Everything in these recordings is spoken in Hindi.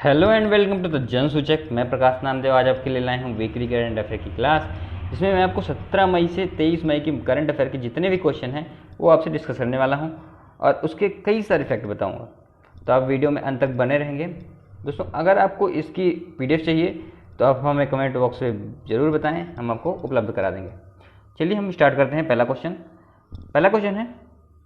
Hello and welcome to the Jan Suchak. मैं प्रकाश नामदेव आज आपके लिए लाए हूँ वीकली करंट अफेयर की क्लास, जिसमें मैं आपको 17 मई से 23 मई की करंट अफेयर के जितने भी क्वेश्चन हैं वो आपसे डिस्कस करने वाला हूँ और उसके कई सारे फैक्ट बताऊँगा। तो आप वीडियो में अंत तक बने रहेंगे। दोस्तों, अगर आपको इसकी PDF चाहिए तो आप हमें कमेंट बॉक्स में ज़रूर बताएँ, हम आपको उपलब्ध करा देंगे। चलिए हम स्टार्ट करते हैं। पहला क्वेश्चन है,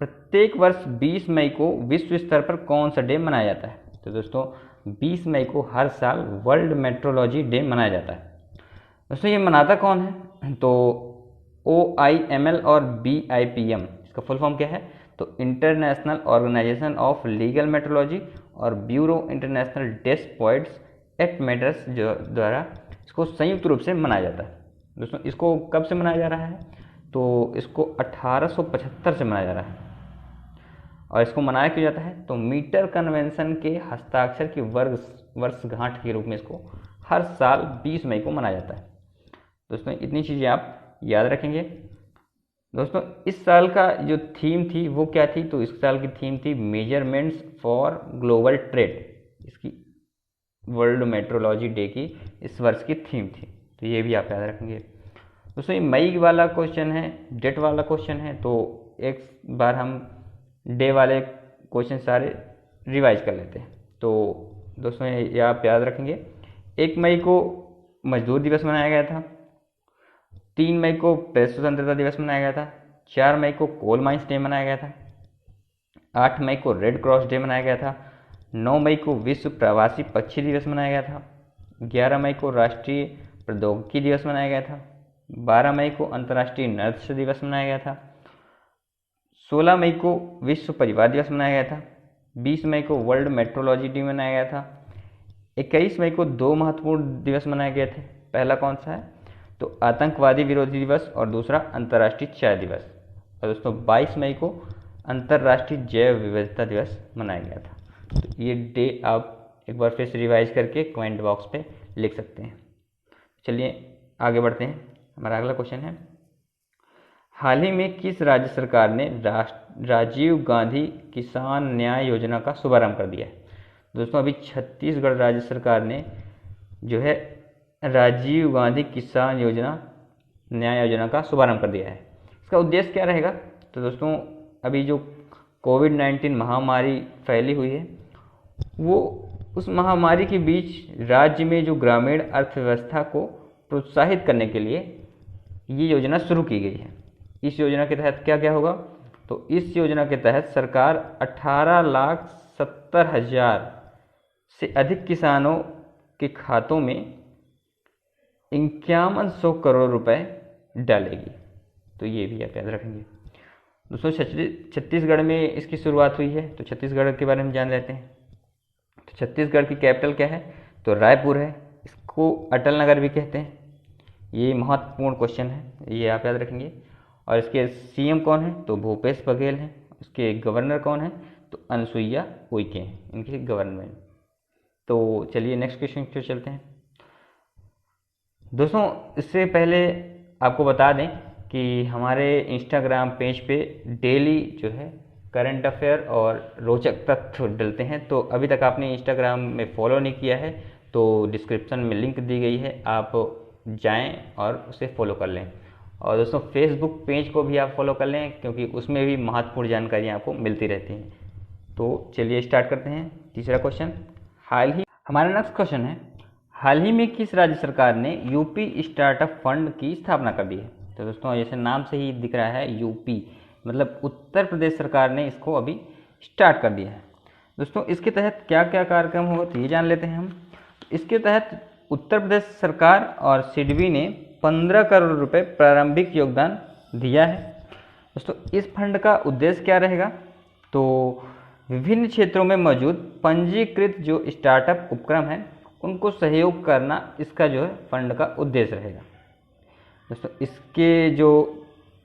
प्रत्येक वर्ष 20 मई को विश्व स्तर पर कौन सा डे मनाया जाता है? तो दोस्तों, 20 मई को हर साल वर्ल्ड मेट्रोलॉजी डे मनाया जाता है। दोस्तों, ये मनाता कौन है? तो OIML और BIPM, इसका फुल फॉर्म क्या है? तो international organization of legal metrology और ब्यूरो इंटरनेशनल डेस्पॉइट्स एट मैटर्स द्वारा इसको संयुक्त रूप से मनाया जाता है। दोस्तों, इसको कब से मनाया जा रहा है? तो इसको 1875 से मनाया जा रहा है। और इसको मनाया क्यों जाता है? तो मीटर कन्वेंशन के हस्ताक्षर की वर्षगांठ के रूप में इसको हर साल 20 मई को मनाया जाता है। दोस्तों, इतनी चीज़ें आप याद रखेंगे। दोस्तों, इस साल का जो थीम थी वो क्या थी? तो इस साल की थीम थी मेजरमेंट्स फॉर ग्लोबल ट्रेड। इसकी वर्ल्ड मेट्रोलॉजी डे की इस वर्ष की थीम थी, तो ये भी आप याद रखेंगे। दोस्तों, ये मई वाला क्वेश्चन है, डेट वाला क्वेश्चन है, तो एक बार हम डे वाले क्वेश्चन सारे रिवाइज कर लेते हैं। तो दोस्तों, ये आप याद रखेंगे। 1 मई को मजदूर दिवस मनाया गया था। 3 मई को प्रेस स्वतंत्रता दिवस मनाया गया था। 4 मई को कोल माइंस डे मनाया गया था। 8 मई को रेड क्रॉस डे मनाया गया था। 9 मई को विश्व प्रवासी पक्षी दिवस मनाया गया था। 11 मई को राष्ट्रीय प्रौद्योगिकी दिवस मनाया गया था। 12 मई को अंतर्राष्ट्रीय नर्स दिवस मनाया गया था। 16 मई को विश्व परिवार दिवस मनाया गया था। 20 मई को वर्ल्ड मेट्रोलॉजी डे मनाया गया था। 21 मई को 2 महत्वपूर्ण दिवस मनाए गए थे। पहला कौन सा है? तो आतंकवादी विरोधी दिवस और दूसरा अंतर्राष्ट्रीय चाय दिवस। और दोस्तों, 22 मई को अंतर्राष्ट्रीय जैव विविधता दिवस मनाया गया था। तो ये डे आप एक बार फिर से रिवाइज करके कमेंट बॉक्स पे लिख सकते हैं। चलिए आगे बढ़ते हैं। हमारा अगला क्वेश्चन है, हाल ही में किस राज्य सरकार ने राजीव गांधी किसान न्याय योजना का शुभारंभ कर दिया है? दोस्तों, अभी छत्तीसगढ़ राज्य सरकार ने जो है राजीव गांधी किसान न्याय योजना का शुभारंभ कर दिया है। इसका उद्देश्य क्या रहेगा? तो दोस्तों, अभी जो कोविड-19 महामारी फैली हुई है, वो उस महामारी के बीच राज्य में जो ग्रामीण अर्थव्यवस्था को प्रोत्साहित करने के लिए ये योजना शुरू की गई है। इस योजना के तहत क्या क्या होगा? तो इस योजना के तहत सरकार 18,70,000 से अधिक किसानों के खातों में 5100 करोड़ रुपए डालेगी। तो ये भी आप याद रखेंगे। दोस्तों, छत्तीसगढ़ में इसकी शुरुआत हुई है, तो छत्तीसगढ़ के बारे में जान लेते हैं। तो छत्तीसगढ़ की कैपिटल क्या है? तो रायपुर है। इसको अटल नगर भी कहते हैं। ये महत्वपूर्ण क्वेश्चन है, ये आप याद रखेंगे। और इसके CM कौन है? तो भूपेश बघेल हैं। इसके गवर्नर कौन है? तो अनुसुईया उइके हैं, इनके गवर्नमेंट। तो चलिए नेक्स्ट क्वेश्चन पे चलते हैं। दोस्तों, इससे पहले आपको बता दें कि हमारे इंस्टाग्राम पेज पे डेली जो है करंट अफेयर और रोचक तथ्य डलते हैं। तो अभी तक आपने इंस्टाग्राम में फॉलो नहीं किया है तो डिस्क्रिप्शन में लिंक दी गई है, आप जाएं और उसे फॉलो कर लें। और दोस्तों, फेसबुक पेज को भी आप फॉलो कर लें, क्योंकि उसमें भी महत्वपूर्ण जानकारियाँ आपको मिलती रहती हैं। तो चलिए स्टार्ट करते हैं। तीसरा क्वेश्चन, हमारा नेक्स्ट क्वेश्चन है, हाल ही में किस राज्य सरकार ने यूपी स्टार्टअप फंड की स्थापना कर दी है? तो दोस्तों, जैसे नाम से ही दिख रहा है यूपी, मतलब उत्तर प्रदेश सरकार ने इसको अभी स्टार्ट कर दिया है। दोस्तों, इसके तहत क्या क्या कार्यक्रम होगा तो ये जान लेते हैं हम। इसके तहत उत्तर प्रदेश सरकार और सिडबी ने 15 करोड़ रुपए प्रारंभिक योगदान दिया है। दोस्तों, इस फंड का उद्देश्य क्या रहेगा? तो विभिन्न क्षेत्रों में मौजूद पंजीकृत जो स्टार्टअप उपक्रम हैं उनको सहयोग करना इसका जो है फंड का उद्देश्य रहेगा। दोस्तों, इसके जो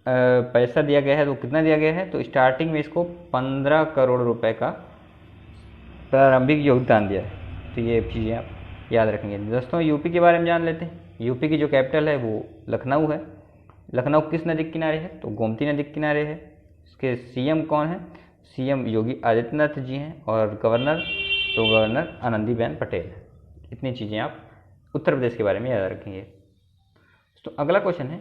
पैसा दिया गया है तो कितना दिया गया है? तो स्टार्टिंग में इसको 15 करोड़ रुपए का प्रारंभिक योगदान दिया है। तो ये चीज़ें आप याद रखेंगे। दोस्तों, यूपी के बारे में जान लेते हैं। यूपी की जो कैपिटल है वो लखनऊ है। लखनऊ किस नदी के किनारे है? तो गोमती नदी के किनारे है। इसके CM कौन है? CM योगी आदित्यनाथ जी हैं। और गवर्नर आनंदीबेन पटेल है। इतनी चीज़ें आप उत्तर प्रदेश के बारे में याद रखेंगे। तो अगला क्वेश्चन है,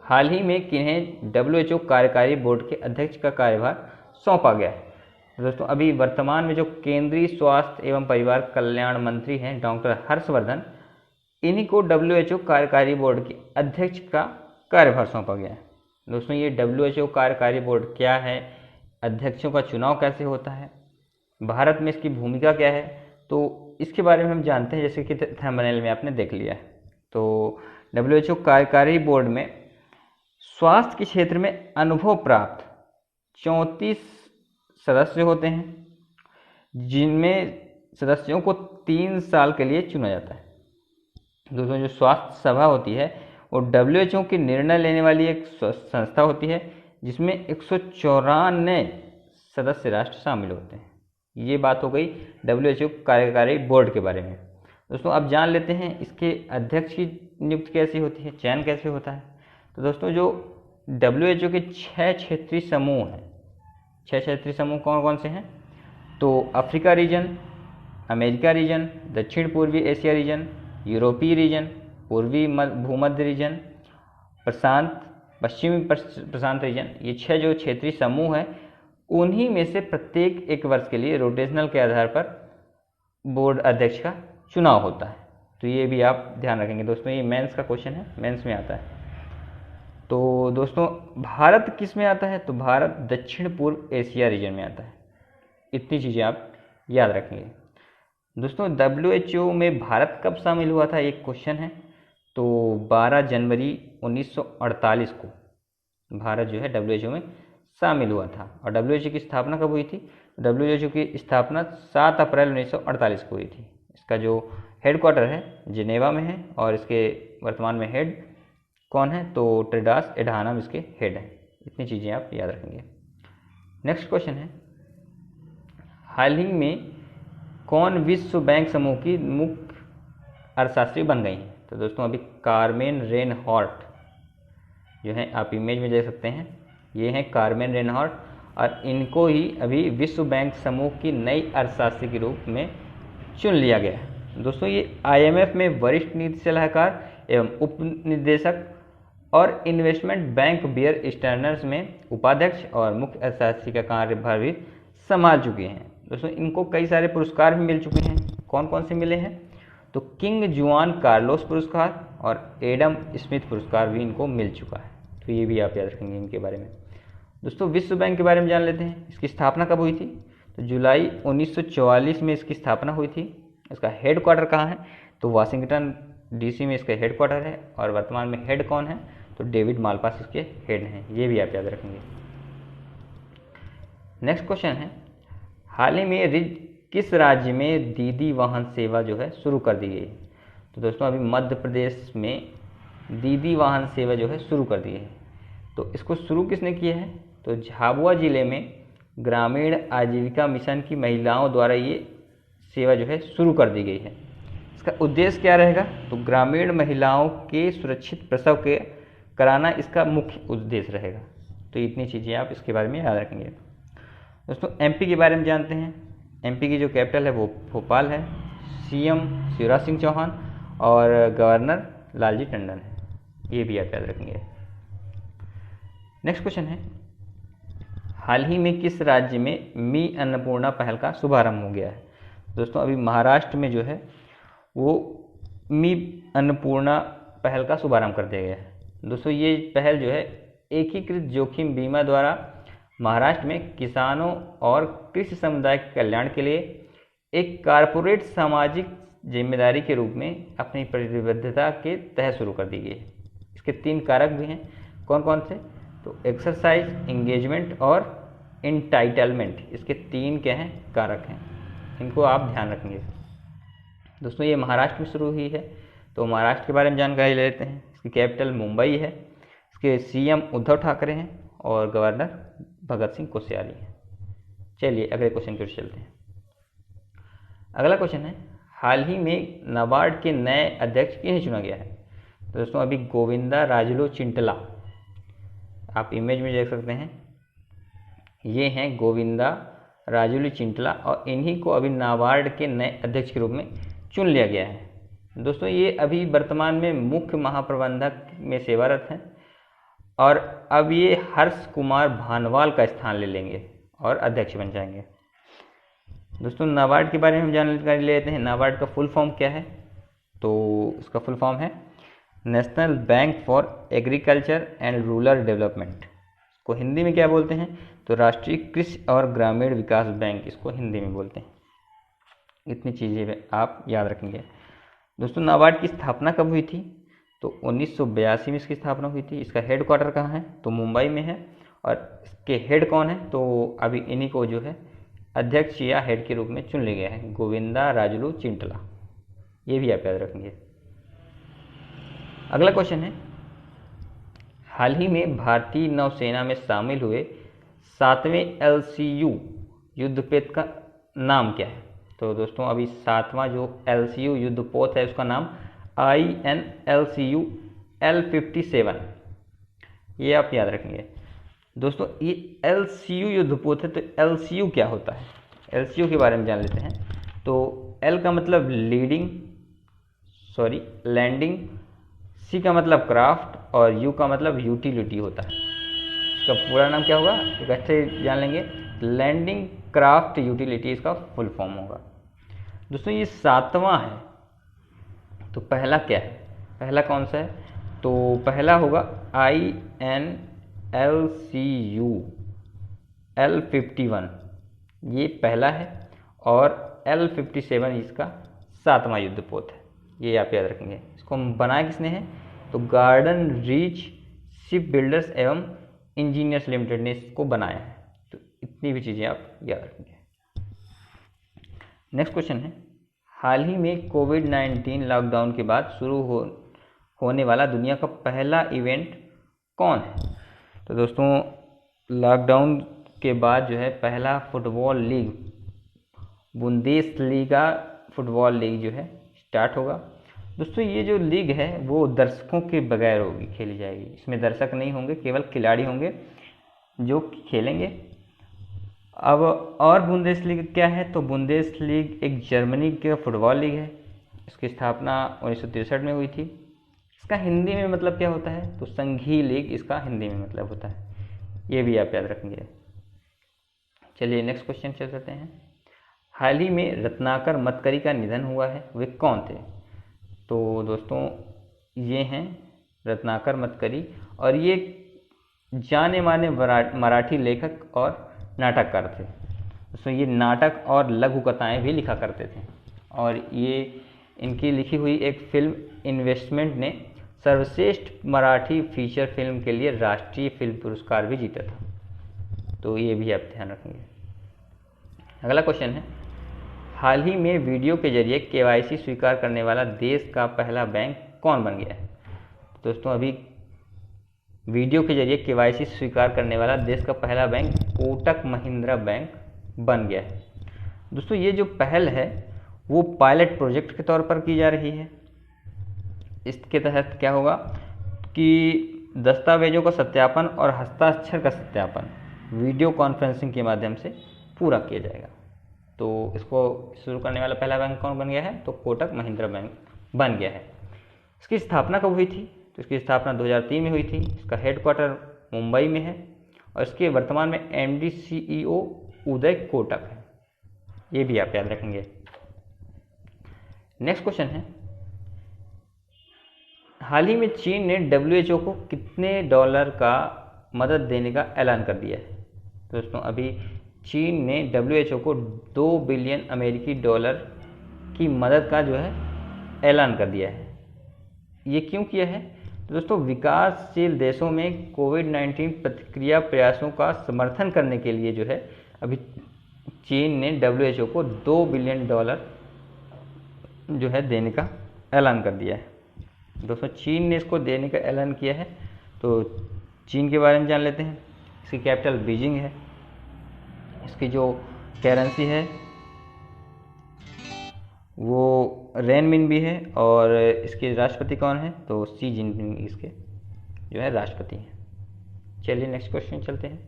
हाल ही में किन्हें WHO कार्यकारी बोर्ड के अध्यक्ष का कार्यभार सौंपा गया है? दोस्तों अभी वर्तमान में जो केंद्रीय स्वास्थ्य एवं परिवार कल्याण मंत्री हैं डॉक्टर हर्षवर्धन, इन्हीं को WHO कार्यकारी बोर्ड के अध्यक्ष का कार्यभार सौंपा गया है। दोस्तों ये WHO कार्यकारी बोर्ड क्या है, अध्यक्षों का चुनाव कैसे होता है, भारत में इसकी भूमिका क्या है, तो इसके बारे में हम जानते हैं, जैसे कि थंबनेल में आपने देख लिया है। तो WHO कार्यकारी बोर्ड में स्वास्थ्य के क्षेत्र में अनुभव प्राप्त 34 सदस्य होते हैं, जिनमें सदस्यों को 3 साल के लिए चुना जाता है। दोस्तों जो स्वास्थ्य सभा होती है वो WHO की निर्णय लेने वाली एक संस्था होती है, जिसमें 194 सदस्य राष्ट्र शामिल होते हैं। ये बात हो गई WHO कार्यकारी बोर्ड के बारे में। दोस्तों अब जान लेते हैं इसके अध्यक्ष की नियुक्ति कैसी होती है, चयन कैसे होता है। तो दोस्तों जो WHO के 6 क्षेत्रीय समूह हैं, 6 क्षेत्रीय समूह कौन कौन से हैं? तो अफ्रीका रीजन, अमेरिका रीजन, दक्षिण पूर्वी एशिया रीजन, यूरोपीय रीजन, पूर्वी भूमध्य रीजन, पश्चिमी प्रशांत रीजन, ये 6 जो क्षेत्रीय समूह हैं, उन्हीं में से प्रत्येक 1 वर्ष के लिए रोटेशनल के आधार पर बोर्ड अध्यक्ष का चुनाव होता है। तो ये भी आप ध्यान रखेंगे दोस्तों, ये मेंस का क्वेश्चन है, मेंस में आता है। तो दोस्तों भारत किस में आता है? तो भारत दक्षिण पूर्व एशिया रीजन में आता है। इतनी चीज़ें आप याद रखेंगे। दोस्तों WHO में भारत कब शामिल हुआ था, एक क्वेश्चन है। तो 12 जनवरी 1948 को भारत जो है WHO में शामिल हुआ था। और WHO की स्थापना कब हुई थी? WHO की स्थापना 7 अप्रैल 1948 को हुई थी। इसका जो हेडक्वार्टर है जिनेवा में है, और इसके वर्तमान में हेड कौन है? तो टेड्रास एडहानम इसके हेड हैं। इतनी चीज़ें आप याद रखेंगे। नेक्स्ट क्वेश्चन है, हाल ही में कौन विश्व बैंक समूह की मुख्य अर्थशास्त्री बन गई हैं? तो दोस्तों अभी कार्मेन रेनहॉर्ट जो है, आप इमेज में देख सकते हैं, ये हैं कार्मेन रेनहॉर्ट, और इनको ही अभी विश्व बैंक समूह की नई अर्थशास्त्री के रूप में चुन लिया गया है। दोस्तों ये IMF में वरिष्ठ नीति सलाहकार एवं उप निदेशक और इन्वेस्टमेंट बैंक बियर स्टैंडर्ड्स में उपाध्यक्ष और मुख्य अर्थशास्त्री का कार्यभार भी संभाल चुके हैं। दोस्तों इनको कई सारे पुरस्कार भी मिल चुके हैं। कौन कौन से मिले हैं? तो किंग जुआन कार्लोस पुरस्कार और एडम स्मिथ पुरस्कार भी इनको मिल चुका है। तो ये भी आप याद रखेंगे इनके बारे में। दोस्तों विश्व बैंक के बारे में जान लेते हैं। इसकी स्थापना कब हुई थी? तो जुलाई 1944 में इसकी स्थापना हुई थी। इसका हेडक्वार्टर कहाँ है? तो वाशिंगटन DC में इसका हेडक्वार्टर है, और वर्तमान में हेड कौन है? तो डेविड मालपास इसके हेड हैं। ये भी आप याद रखेंगे। नेक्स्ट क्वेश्चन है, हाल ही में किस राज्य में दीदी वाहन सेवा जो है शुरू कर दी गई है? तो दोस्तों अभी मध्य प्रदेश में दीदी वाहन सेवा जो है शुरू कर दी है। तो इसको शुरू किसने किया है? तो झाबुआ जिले में ग्रामीण आजीविका मिशन की महिलाओं द्वारा ये सेवा जो है शुरू कर दी गई है। इसका उद्देश्य क्या रहेगा? तो ग्रामीण महिलाओं के सुरक्षित प्रसव के कराना इसका मुख्य उद्देश्य रहेगा। तो इतनी चीज़ें आप इसके बारे में याद रखेंगे। दोस्तों MP के बारे में जानते हैं। MP की जो कैपिटल है वो भोपाल है। CM शिवराज सिंह चौहान और गवर्नर लालजी टंडन है। ये भी आप याद रखेंगे। नेक्स्ट क्वेश्चन है, हाल ही में किस राज्य में मी अन्नपूर्णा पहल का शुभारंभ हो गया है? दोस्तों अभी महाराष्ट्र में जो है वो मी अन्नपूर्णा पहल का शुभारंभ कर दिया गया है। दोस्तों ये पहल जो है एकीकृत जोखिम बीमा द्वारा महाराष्ट्र में किसानों और कृषि समुदाय के कल्याण के लिए एक कारपोरेट सामाजिक जिम्मेदारी के रूप में अपनी प्रतिबद्धता के तहत शुरू कर दी गई है। इसके 3 कारक भी हैं। कौन कौन से? तो एक्सरसाइज, एंगेजमेंट और इंटाइटलमेंट, इसके 3 क्या हैं? कारक हैं। इनको आप ध्यान रखेंगे। दोस्तों ये महाराष्ट्र में शुरू हुई है। तो महाराष्ट्र के बारे में जानकारी ले लेते हैं। इसकी कैपिटल मुंबई है। इसके CM उद्धव ठाकरे हैं और गवर्नर भगत सिंह कोश्यारी हैं। चलिए अगले क्वेश्चन की ओर चलते हैं। अगला क्वेश्चन है, हाल ही में नाबार्ड के नए अध्यक्ष किन्हें चुना गया है? तो दोस्तों अभी गोविंदा राजुलू चिंटला, आप इमेज में देख सकते हैं, ये हैं गोविंदा राजुलू चिंटला, और इन्हीं को अभी नाबार्ड के नए अध्यक्ष के रूप में चुन लिया गया है। दोस्तों ये अभी वर्तमान में मुख्य महाप्रबंधक में सेवारत हैं और अब ये हर्ष कुमार भानवाल का स्थान ले लेंगे और अध्यक्ष बन जाएंगे। दोस्तों नाबार्ड के बारे में हम जानकारी ले लेते हैं। नाबार्ड का फुल फॉर्म क्या है? तो इसका फुल फॉर्म है national bank for agriculture and rural development. इसको हिंदी में क्या बोलते हैं? तो राष्ट्रीय कृषि और ग्रामीण विकास बैंक, इसको हिंदी में बोलते हैं। इतनी चीज़ें आप याद रखेंगे। दोस्तों नाबार्ड की स्थापना कब हुई थी? तो 1982 में इसकी स्थापना हुई थी। इसका हेड क्वार्टर कहाँ है? तो मुंबई में है। और इसके हेड कौन है? तो अभी इन्हीं को जो है अध्यक्ष या हेड के रूप में चुन लिया गया है, गोविंदा राजुलू चिंटला। ये भी आप याद रखेंगे। अगला क्वेश्चन है, हाल ही में भारतीय नौसेना में शामिल हुए 7वें LCU युद्धपोत का नाम क्या है? तो दोस्तों अभी 7वां जो LCU युद्धपोत है उसका नाम INLCU L57, ये आप याद रखेंगे। दोस्तों ये LCU युद्धपोत है, तो LCU क्या होता है? LCU के बारे में जान लेते हैं। तो L का मतलब लैंडिंग, C का मतलब क्राफ्ट और U का मतलब यूटिलिटी होता है। इसका पूरा नाम क्या होगा? एक अच्छे जान लेंगे, लैंडिंग क्राफ्ट यूटिलिटी इसका फुल फॉर्म होगा। दोस्तों ये 7वां है, तो पहला क्या है? पहला कौन सा है? तो पहला होगा INLCU L51, ये पहला है और L57 इसका 7वां युद्धपोत है। ये आप याद रखेंगे। इसको बनाया किसने है? तो गार्डन रीच शिप बिल्डर्स एवं इंजीनियर्स लिमिटेड ने इसको बनाया है। तो इतनी भी चीज़ें आप याद रखेंगे। नेक्स्ट क्वेश्चन है, हाल ही में कोविड-19 लॉकडाउन के बाद शुरू होने वाला दुनिया का पहला इवेंट कौन है? तो दोस्तों लॉकडाउन के बाद जो है पहला football league, Bundesliga football league जो है स्टार्ट होगा। दोस्तों ये जो लीग है वो दर्शकों के बगैर होगी, खेली जाएगी। इसमें दर्शक नहीं होंगे, केवल खिलाड़ी होंगे जो खेलेंगे। अब और बुंदेसलीगा क्या है? तो बुंदेसलीग एक जर्मनी का फुटबॉल लीग है। इसकी स्थापना 1963 में हुई थी। इसका हिंदी में मतलब क्या होता है? तो संघीय लीग इसका हिंदी में मतलब होता है। ये भी आप याद रखेंगे। चलिए नेक्स्ट क्वेश्चन चल सकते हैं। हाल ही में रत्नाकर मतकरी का निधन हुआ है, वे कौन थे? तो दोस्तों ये हैं रत्नाकर मतकरी और ये जाने माने मराठी लेखक और नाटककार थे। दोस्तों ये नाटक और लघु कथाएँ भी लिखा करते थे और ये इनकी लिखी हुई एक फिल्म इन्वेस्टमेंट ने सर्वश्रेष्ठ मराठी फीचर फिल्म के लिए राष्ट्रीय फिल्म पुरस्कार भी जीता था। तो ये भी आप ध्यान रखेंगे। अगला क्वेश्चन है, हाल ही में वीडियो के जरिए KYC स्वीकार करने वाला देश का पहला बैंक कौन बन गया है? दोस्तों अभी वीडियो के जरिए KYC स्वीकार करने वाला देश का पहला बैंक कोटक महिंद्रा बैंक बन गया है। दोस्तों ये जो पहल है वो पायलट प्रोजेक्ट के तौर पर की जा रही है। इसके तहत क्या होगा कि दस्तावेजों का सत्यापन और हस्ताक्षर का सत्यापन वीडियो कॉन्फ्रेंसिंग के माध्यम से पूरा किया जाएगा। तो इसको शुरू करने वाला पहला बैंक कौन बन गया है? तो कोटक महिंद्रा बैंक बन गया है। इसकी स्थापना कब हुई थी? तो इसकी स्थापना 2003 में हुई थी। इसका हेडक्वार्टर मुंबई में है और इसके वर्तमान में MD CEO उदय कोटक है। ये भी आप याद रखेंगे। नेक्स्ट क्वेश्चन है, हाल ही में चीन ने WHO को कितने डॉलर का मदद देने का ऐलान कर दिया है? दोस्तों अभी चीन ने WHO को 2 बिलियन अमेरिकी डॉलर की मदद का जो है ऐलान कर दिया है। ये क्यों किया है? तो दोस्तों विकासशील देशों में कोविड-19 प्रतिक्रिया प्रयासों का समर्थन करने के लिए जो है अभी चीन ने WHO को 2 बिलियन डॉलर जो है देने का ऐलान कर दिया है। दोस्तों चीन ने इसको देने का ऐलान किया है। तो चीन के बारे में जान लेते हैं। इसकी कैपिटल बीजिंग है। इसकी जो करेंसी है वो रेनमिन भी है और इसके राष्ट्रपति कौन है? तो शी जिनपिंग इसके जो है राष्ट्रपति हैं। चलिए नेक्स्ट क्वेश्चन चलते हैं।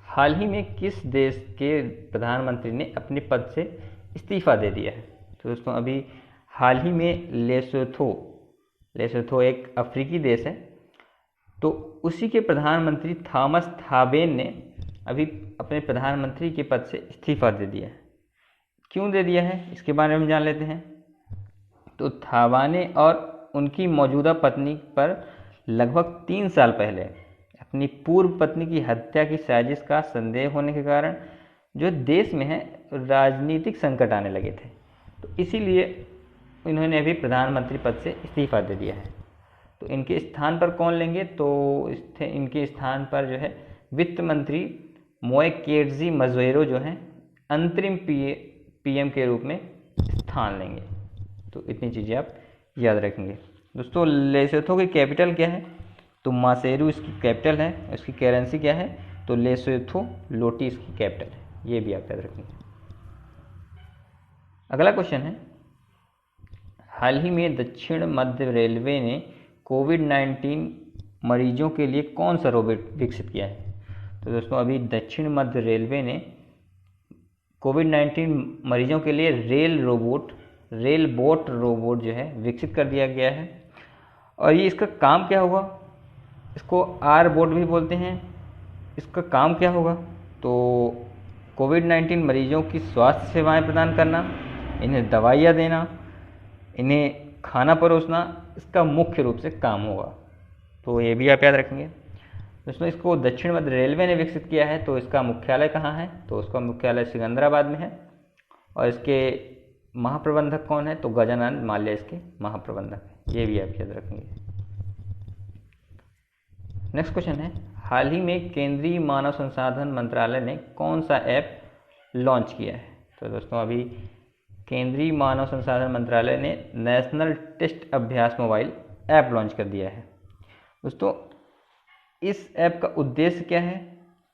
हाल ही में किस देश के प्रधानमंत्री ने अपने पद से इस्तीफ़ा दे दिया है। तो दोस्तों अभी हाल ही में लेसोथो एक अफ्रीकी देश है, तो उसी के प्रधानमंत्री थॉमस थाबेन ने अभी अपने प्रधानमंत्री के पद से इस्तीफ़ा दे दिया है। क्यों दे दिया है इसके बारे में जान लेते हैं। तो थाबाने और उनकी मौजूदा पत्नी पर लगभग 3 साल पहले अपनी पूर्व पत्नी की हत्या की साजिश का संदेह होने के कारण जो देश में है राजनीतिक संकट आने लगे थे, तो इसीलिए इन्होंने अभी प्रधानमंत्री पद से इस्तीफ़ा दे दिया है। तो इनके स्थान पर कौन लेंगे, तो इनके स्थान पर जो है वित्त मंत्री मोएकेड्जी मज़वेरो जो हैं अंतरिम पीएम के रूप में स्थान लेंगे। तो इतनी चीज़ें आप याद रखेंगे। दोस्तों लेसोथो की कैपिटल क्या है, तो मासेरू इसकी कैपिटल है। इसकी करेंसी क्या है, तो लेसोथो लोटी इसकी कैपिटल है। ये भी आप याद रखेंगे। अगला क्वेश्चन है, हाल ही में दक्षिण मध्य रेलवे ने कोविड-19 मरीजों के लिए कौन सा रोबोट विकसित किया है। तो दोस्तों अभी दक्षिण मध्य रेलवे ने कोविड-19 मरीजों के लिए रेल बोट रोबोट जो है विकसित कर दिया गया है। और ये इसका काम क्या होगा, इसको आर बोट भी बोलते हैं। इसका काम क्या होगा, तो कोविड-19 मरीजों की स्वास्थ्य सेवाएं प्रदान करना, इन्हें दवाइयाँ देना, इन्हें खाना परोसना, इसका मुख्य रूप से काम होगा। तो ये भी आप याद रखेंगे। दोस्तों इसको दक्षिण मध्य रेलवे ने विकसित किया है। तो इसका मुख्यालय कहाँ है, तो उसका मुख्यालय सिकंदराबाद में है। और इसके महाप्रबंधक कौन है, तो गजानन माल्या इसके महाप्रबंधक है। ये भी आप याद रखेंगे। नेक्स्ट क्वेश्चन है, हाल ही में केंद्रीय मानव संसाधन मंत्रालय ने कौन सा ऐप लॉन्च किया है। तो दोस्तों अभी केंद्रीय मानव संसाधन मंत्रालय ने नेशनल टेस्ट अभ्यास मोबाइल ऐप लॉन्च कर दिया है। दोस्तों इस ऐप का उद्देश्य क्या है,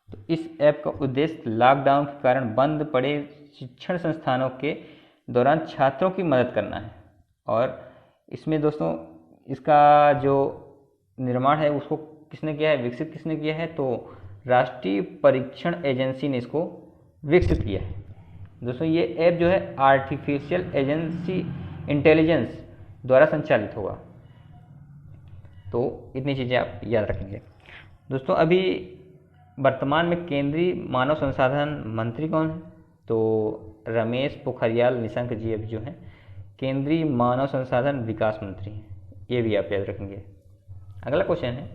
तो इस ऐप का उद्देश्य लॉकडाउन के कारण बंद पड़े शिक्षण संस्थानों के दौरान छात्रों की मदद करना है। और इसमें दोस्तों इसका जो निर्माण है उसको किसने किया है, विकसित किसने किया है, तो राष्ट्रीय परीक्षण एजेंसी ने इसको विकसित किया है। दोस्तों ये ऐप जो है आर्टिफिशियल इंटेलिजेंस द्वारा संचालित होगा। तो इतनी चीज़ें आप याद रखेंगे। दोस्तों अभी वर्तमान में केंद्रीय मानव संसाधन मंत्री कौन है, तो रमेश पोखरियाल निशंक जी अभी जो हैं केंद्रीय मानव संसाधन विकास मंत्री हैं। ये भी आप याद रखेंगे। अगला क्वेश्चन है,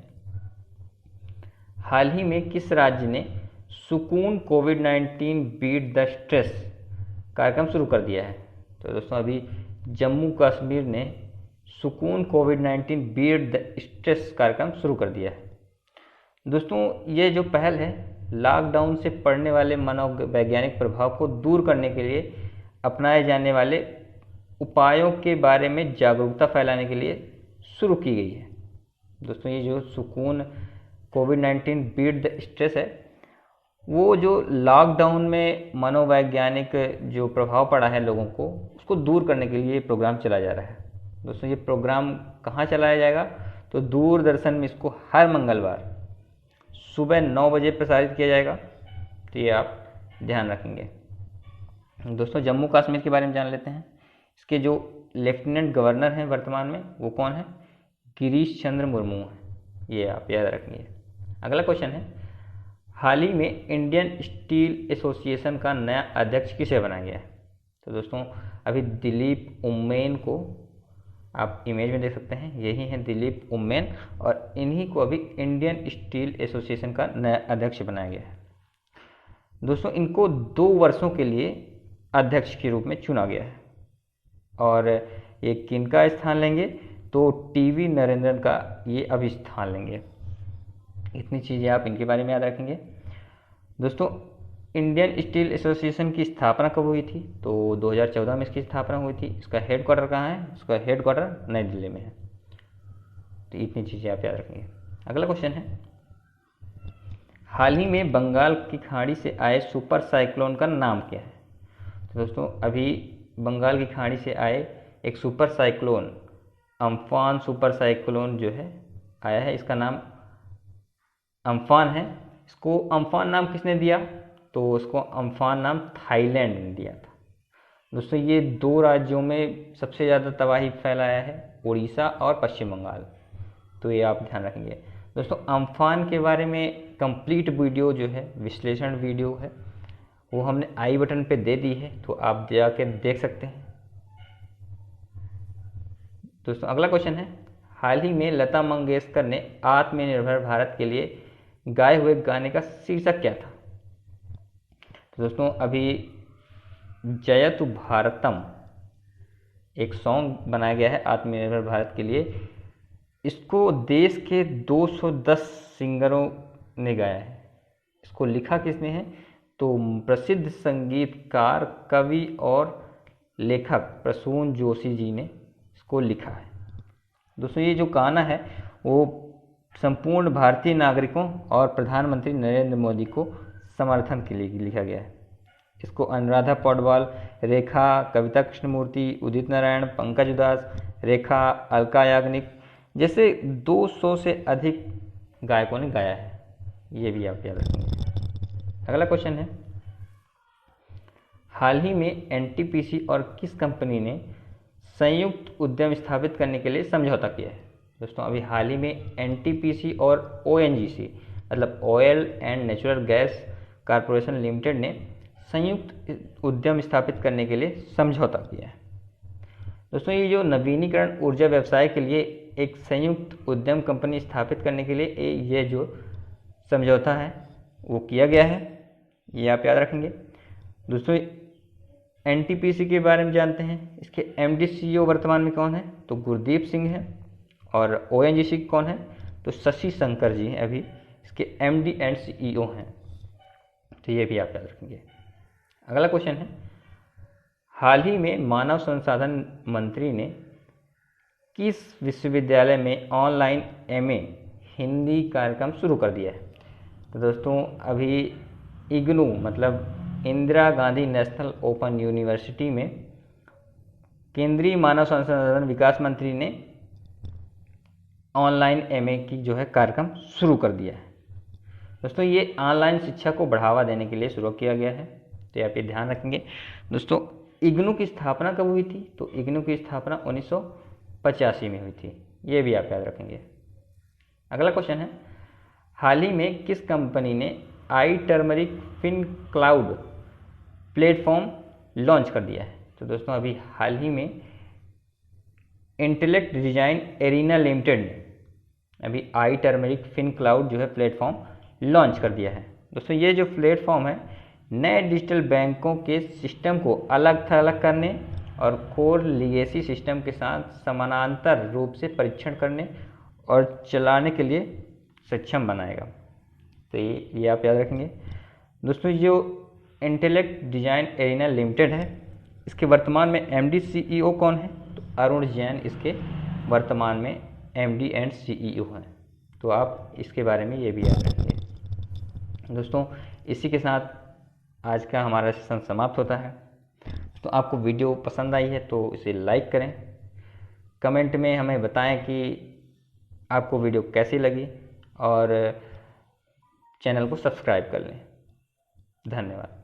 हाल ही में किस राज्य ने सुकून कोविड-19 बीट द स्ट्रेस कार्यक्रम शुरू कर दिया है। तो दोस्तों अभी जम्मू कश्मीर ने सुकून कोविड-19 बीट द स्ट्रेस कार्यक्रम शुरू कर दिया है। दोस्तों ये जो पहल है लॉकडाउन से पड़ने वाले मनोवैज्ञानिक प्रभाव को दूर करने के लिए अपनाए जाने वाले उपायों के बारे में जागरूकता फैलाने के लिए शुरू की गई है। दोस्तों ये जो सुकून कोविड-19 बीट द स्ट्रेस है, वो जो लॉकडाउन में मनोवैज्ञानिक जो प्रभाव पड़ा है लोगों को, उसको दूर करने के लिए ये प्रोग्राम चलाया जा रहा है। दोस्तों ये प्रोग्राम कहाँ चलाया जाएगा, तो दूरदर्शन में इसको हर मंगलवार सुबह 9 बजे प्रसारित किया जाएगा। तो ये आप ध्यान रखेंगे। दोस्तों जम्मू कश्मीर के बारे में जान लेते हैं। इसके जो लेफ्टिनेंट गवर्नर हैं वर्तमान में वो कौन है, गिरीश चंद्र मुर्मू हैं। ये आप याद रखेंगे। अगला क्वेश्चन है, हाल ही में इंडियन स्टील एसोसिएशन का नया अध्यक्ष किसे बनाया गया है। तो दोस्तों अभी दिलीप उम्मेन को आप इमेज में देख सकते हैं, यही हैं दिलीप उम्मेन, और इन्हीं को अभी इंडियन स्टील एसोसिएशन का नया अध्यक्ष बनाया गया है। दोस्तों इनको 2 वर्षों के लिए अध्यक्ष के रूप में चुना गया है। और ये किनका स्थान लेंगे, तो टीवी नरेंद्रन का ये अभी स्थान लेंगे। इतनी चीज़ें आप इनके बारे में याद रखेंगे। दोस्तों इंडियन स्टील एसोसिएशन की स्थापना कब हुई थी, तो 2014 में इसकी स्थापना हुई थी। इसका हेडक्वार्टर कहाँ है, इसका हेडक्वार्टर नई दिल्ली में है। तो इतनी चीज़ें आप याद रखेंगे। अगला क्वेश्चन है, हाल ही में बंगाल की खाड़ी से आए सुपर साइक्लोन का नाम क्या है। तो दोस्तों अभी बंगाल की खाड़ी से आए एक super cyclone Amphan super cyclone जो है आया है, इसका नाम अम्फान है। इसको अम्फान नाम किसने दिया, तो उसको अम्फान नाम थाईलैंड ने दिया था। दोस्तों ये दो राज्यों में सबसे ज़्यादा तबाही फैलाया है, उड़ीसा और पश्चिम बंगाल, तो ये आप ध्यान रखेंगे। दोस्तों अम्फान के बारे में कंप्लीट वीडियो जो है, विश्लेषण वीडियो है, वो हमने आई बटन पे दे दी है, तो आप जाके देख सकते हैं। दोस्तों अगला क्वेश्चन है, हाल ही में लता मंगेशकर ने आत्मनिर्भर भारत के लिए गाए हुए गाने का शीर्षक क्या था? तो दोस्तों अभी जयतु भारतम एक सॉन्ग बनाया गया है आत्मनिर्भर भारत के लिए। इसको देश के 210 सिंगरों ने गाया है। इसको लिखा किसने है? तो प्रसिद्ध संगीतकार, कवि और लेखक प्रसून जोशी जी ने इसको लिखा है। दोस्तों ये जो गाना है वो संपूर्ण भारतीय नागरिकों और प्रधानमंत्री नरेंद्र मोदी को समर्थन के लिए लिखा गया है। इसको अनुराधा पौडवाल, रेखा, कविता कृष्णमूर्ति, उदित नारायण, पंकज उदास, रेखा, अलका याग्निक जैसे 200 से अधिक गायकों ने गाया है। ये भी आप याद रखेंगे। अगला क्वेश्चन है, हाल ही में एनटीपीसी और किस कंपनी ने संयुक्त उद्यम स्थापित करने के लिए समझौता किया है? दोस्तों अभी हाल ही में एनटीपीसी और ओएनजीसी मतलब oil and natural gas corporation limited ने संयुक्त उद्यम स्थापित करने के लिए समझौता किया है। दोस्तों ये जो नवीनीकरण ऊर्जा व्यवसाय के लिए एक संयुक्त उद्यम कंपनी स्थापित करने के लिए ये जो समझौता है वो किया गया है, ये आप याद रखेंगे। दोस्तों एनटीपीसी के बारे में जानते हैं। इसके एमडी सीईओ वर्तमान में कौन है? तो गुरदीप सिंह है। और ओएनजीसी कौन है? तो शशि शंकर जी हैं, अभी इसके एमडी एंड सीईओ हैं। तो ये भी आप याद रखेंगे। अगला क्वेश्चन है, हाल ही में मानव संसाधन मंत्री ने किस विश्वविद्यालय में ऑनलाइन एमए हिंदी कार्यक्रम शुरू कर दिया है? तो दोस्तों अभी इग्नू मतलब Indira Gandhi national open university में केंद्रीय मानव संसाधन विकास मंत्री ने ऑनलाइन एमए की जो है कार्यक्रम शुरू कर दिया है। दोस्तों ये ऑनलाइन शिक्षा को बढ़ावा देने के लिए शुरू किया गया है, तो आप ये ध्यान रखेंगे। दोस्तों इग्नू की स्थापना कब हुई थी? तो इग्नू की स्थापना 1985 में हुई थी, ये भी आप याद रखेंगे। अगला क्वेश्चन है, हाल ही में किस कंपनी ने I turmeric fin cloud platform launch कर दिया है? तो दोस्तों अभी हाल ही में इंटेलेक्ट डिजाइन एरिना लिमिटेड ने अभी आई टर्मरिक फिन क्लाउड जो है प्लेटफॉर्म लॉन्च कर दिया है। दोस्तों ये जो प्लेटफॉर्म है नए डिजिटल बैंकों के सिस्टम को अलग थलग करने और कोर लीगेसी सिस्टम के साथ समानांतर रूप से परीक्षण करने और चलाने के लिए सक्षम बनाएगा। तो ये आप याद रखेंगे। दोस्तों जो इंटेलेक्ट डिजाइन एरिना लिमिटेड है इसके वर्तमान में एमडी सीईओ कौन है? तो अरुण जैन इसके वर्तमान में एमडी एंड सीईओ हैं, तो आप इसके बारे में ये भी याद रखेंगे। दोस्तों इसी के साथ आज का हमारा सेशन समाप्त होता है। तो आपको वीडियो पसंद आई है तो इसे लाइक करें, कमेंट में हमें बताएं कि आपको वीडियो कैसी लगी और चैनल को सब्सक्राइब कर लें। धन्यवाद।